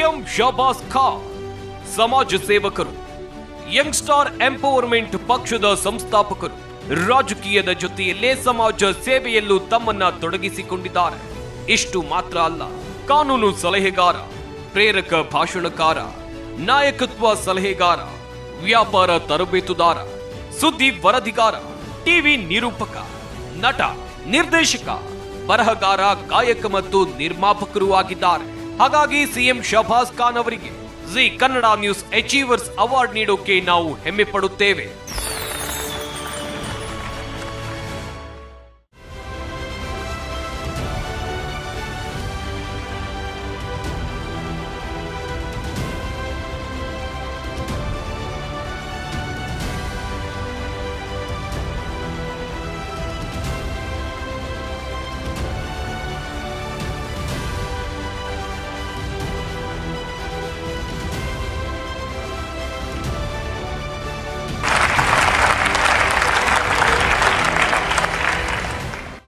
CM Shahbaz Khan ಸಮಾಜ ಸೇವಕರು, Young Star empowerment ಪಕ್ಷದ ಸಂಸ್ಥಾಪಕರು, ರಾಜಕೀಯದ ಜೊತೆಯಲ್ಲೇ ಸಮಾಜ ಸೇವೆಯಲ್ಲೂ ತಮ್ಮನ್ನ ತೊಡಗಿಸಿಕೊಂಡಿದ್ದಾರೆ. ಇಷ್ಟು ಮಾತ್ರ ಅಲ್ಲ, ಕಾನೂನು ಸಲಹೆಗಾರ, ಪ್ರೇರಕ ಭಾಷಣಕಾರ, ನಾಯಕತ್ವ ಸಲಹೆಗಾರ, ವ್ಯಾಪಾರ ತರಬೇತುದಾರ, ಸುದ್ದಿ ವರದಿಗಾರ, ಟಿವಿ ನಿರೂಪಕ, ನಟ, ನಿರ್ದೇಶಕ, ಬರಹಗಾರ, ಗಾಯಕ ಮತ್ತು ನಿರ್ಮಾಪಕರು ಆಗಿದ್ದಾರೆ. ಹಾಗಾಗಿ ಸಿಎಂ ಶಹಬಾಜ್ ಖಾನ್ ಅವರಿಗೆ Zee Kannada news achievers award ನೀಡೋಕೆ ನಾವು ಹೆಮ್ಮೆ ಪಡುತ್ತೇವೆ.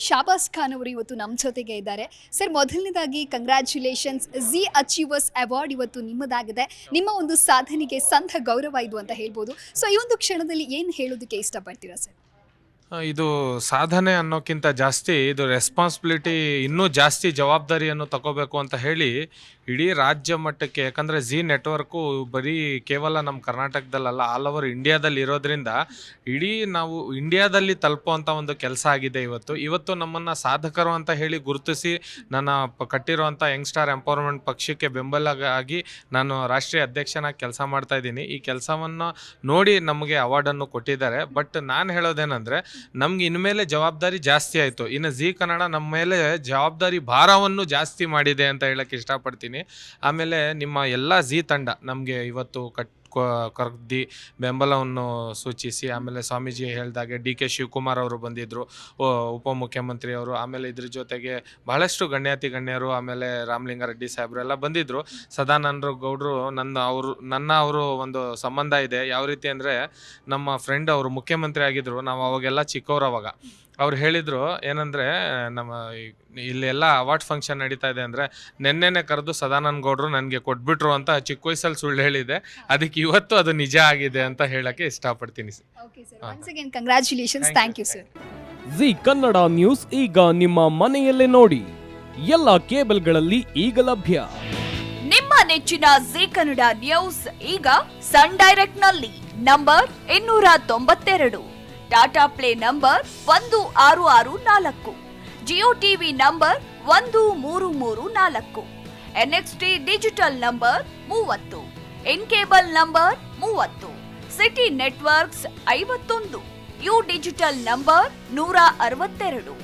ಶಹಬಾಜ್ ಖಾನ್ ಅವರು ಇವತ್ತು ನಮ್ಮ ಜೊತೆಗೆ ಇದ್ದಾರೆ. ಸರ್, ಮೊದಲನೇದಾಗಿ ಕಂಗ್ರ್ಯಾಚುಲೇಷನ್ಸ್, ಜಿ ಅಚೀವರ್ಸ್ ಅವಾರ್ಡ್ ಇವತ್ತು ನಿಮ್ಮದಾಗಿದೆ. ನಿಮ್ಮ ಒಂದು ಸಾಧನೆಗೆ ಸಂತ ಗೌರವ ಇದು ಅಂತ ಹೇಳ್ಬೋದು. ಸೊ ಈ ಒಂದು ಕ್ಷಣದಲ್ಲಿ ಏನು ಹೇಳೋದಕ್ಕೆ ಇಷ್ಟಪಡ್ತೀರಾ ಸರ್? ಇದು ಸಾಧನೆ ಅನ್ನೋಕ್ಕಿಂತ ಜಾಸ್ತಿ ಇದು ರೆಸ್ಪಾನ್ಸಿಬಿಲಿಟಿ, ಇನ್ನೂ ಜಾಸ್ತಿ ಜವಾಬ್ದಾರಿಯನ್ನು ತಗೋಬೇಕು ಅಂತ ಹೇಳಿ ಇಡೀ ರಾಜ್ಯ ಮಟ್ಟಕ್ಕೆ, ಯಾಕಂದರೆ ಜಿ ನೆಟ್ವರ್ಕು ಬರೀ ಕೇವಲ ನಮ್ಮ ಕರ್ನಾಟಕದಲ್ಲ, ಆಲ್ ಓವರ್ ಇಂಡಿಯಾದಲ್ಲಿ ಇರೋದ್ರಿಂದ ಇಡೀ ನಾವು ಇಂಡಿಯಾದಲ್ಲಿ ತಲುಪುವಂಥ ಒಂದು ಕೆಲಸ ಆಗಿದೆ. ಇವತ್ತು ನಮ್ಮನ್ನು ಸಾಧಕರು ಅಂತ ಹೇಳಿ ಗುರುತಿಸಿ ನನ್ನ ಕಟ್ಟಿರುವಂಥ ಯಂಗ್ಸ್ಟಾರ್ ಎಂಪವರ್ಮೆಂಟ್ ಪಕ್ಷಕ್ಕೆ ಬೆಂಬಲ ಆಗಿ ನಾನು ರಾಷ್ಟ್ರೀಯ ಅಧ್ಯಕ್ಷನಾಗಿ ಕೆಲಸ ಮಾಡ್ತಾ ಇದ್ದೀನಿ. ಈ ಕೆಲಸವನ್ನು ನೋಡಿ ನಮಗೆ ಅವಾರ್ಡನ್ನು ಕೊಟ್ಟಿದ್ದಾರೆ. ಬಟ್ ನಾನು ಹೇಳೋದೇನೆಂದರೆ, ನಮ್ಗೆ ಇನ್ಮೇಲೆ ಜವಾಬ್ದಾರಿ ಜಾಸ್ತಿ ಆಯಿತು. ಇನ್ನು ಜಿ ಕನ್ನಡ ನಮ್ಮ ಮೇಲೆ ಜವಾಬ್ದಾರಿ ಭಾರವನ್ನು ಜಾಸ್ತಿ ಮಾಡಿದೆ ಅಂತ ಹೇಳಕ್ಕೆ ಇಷ್ಟಪಡ್ತೀನಿ. ಆಮೇಲೆ ನಿಮ್ಮ ಎಲ್ಲ ಜಿ ತಂಡ ನಮಗೆ ಇವತ್ತು ಕರೆದಿ ಬೆಂಬಲವನ್ನು ಸೂಚಿಸಿ, ಆಮೇಲೆ ಸ್ವಾಮೀಜಿ ಹೇಳಿದಾಗೆ ಡಿ.ಕೆ. ಶಿವಕುಮಾರ್ ಅವರು ಬಂದಿದ್ದರು, ಉಪಮುಖ್ಯಮಂತ್ರಿ ಅವರು, ಆಮೇಲೆ ಇದ್ರ ಜೊತೆಗೆ ಬಹಳಷ್ಟು ಗಣ್ಯರು, ಆಮೇಲೆ ರಾಮಲಿಂಗಾರೆಡ್ಡಿ ಸಾಹೇಬರು ಎಲ್ಲ ಬಂದಿದ್ದರು. ಸದಾನಂದ ಗೌಡರು ಅವರು ಒಂದು ಸಂಬಂಧ ಇದೆ. ಯಾವ ರೀತಿ ಅಂದರೆ, ನಮ್ಮ ಫ್ರೆಂಡ್ ಅವರು ಮುಖ್ಯಮಂತ್ರಿ ಆಗಿದ್ದರು, ನಾವು ಅವಾಗೆಲ್ಲ ಚಿಕ್ಕವರು. ಅವಾಗ ಅವ್ರು ಹೇಳಿದರು ಏನಂದರೆ, ನಮ್ಮ ಇಲ್ಲೆಲ್ಲ ಅವಾರ್ಡ್ ಫಂಕ್ಷನ್ ನಡೀತಾ ಇದೆ ಅಂದರೆ ನೆನ್ನೆನೆ ಕರೆದು ಸದಾನಂದ ಗೌಡರು ನನಗೆ ಕೊಟ್ಬಿಟ್ರು ಅಂತ ಚಿಕ್ಕ ವಯಸ್ಸಲ್ಲಿ ಸುಳ್ಳು ಹೇಳಿದೆ. ಅದಕ್ಕೆ ಇವತ್ತು ಅದು ನಿಜ ಆಗಿದೆ ಅಂತ ಹೇಳಕ್ಕೆ ಇಷ್ಟಪಡ್ತೀನಿ sir. Congratulations, thank you sir. Zee Kannada news ಈಗ ನಿಮ್ಮ ಮನೆಯಲ್ಲೇ ನೋಡಿ, ಎಲ್ಲ ಕೇಬಲ್ಗಳಲ್ಲಿ ಈಗ ಲಭ್ಯ. ನಿಮ್ಮ ನೆಚ್ಚಿನ ಜಿ ಕನ್ನಡ ನ್ಯೂಸ್ ಈಗ ಸನ್ ಡೈರೆಕ್ಟ್ ನಲ್ಲಿ number 292, Tata play number 1664, Jio TV number 1334, NXT digital number 30, in cable number 30, city networks 51, U digital number 162,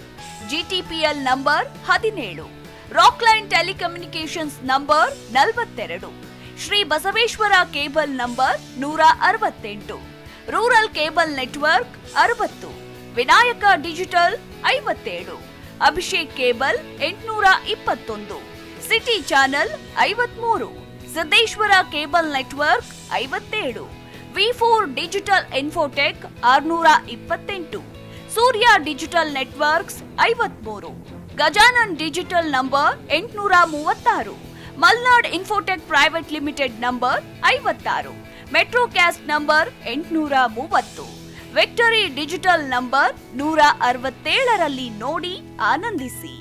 GTPL number 17, Rockline telecommunications number 42, Shri Basaveshwara cable number 168, rural cable network 60, Vinayaka digital 57, Abhishek cable 821, city channel 53, Siddeshwara cable network 57, V4 digital Infotech 628, Surya digital networks 53, Gajanan digital number 836, Malnad Infotech private limited number 56, metro cast number 830, Victory digital number 167ರಲ್ಲಿ ನೋಡಿ ಆನಂದಿಸಿ.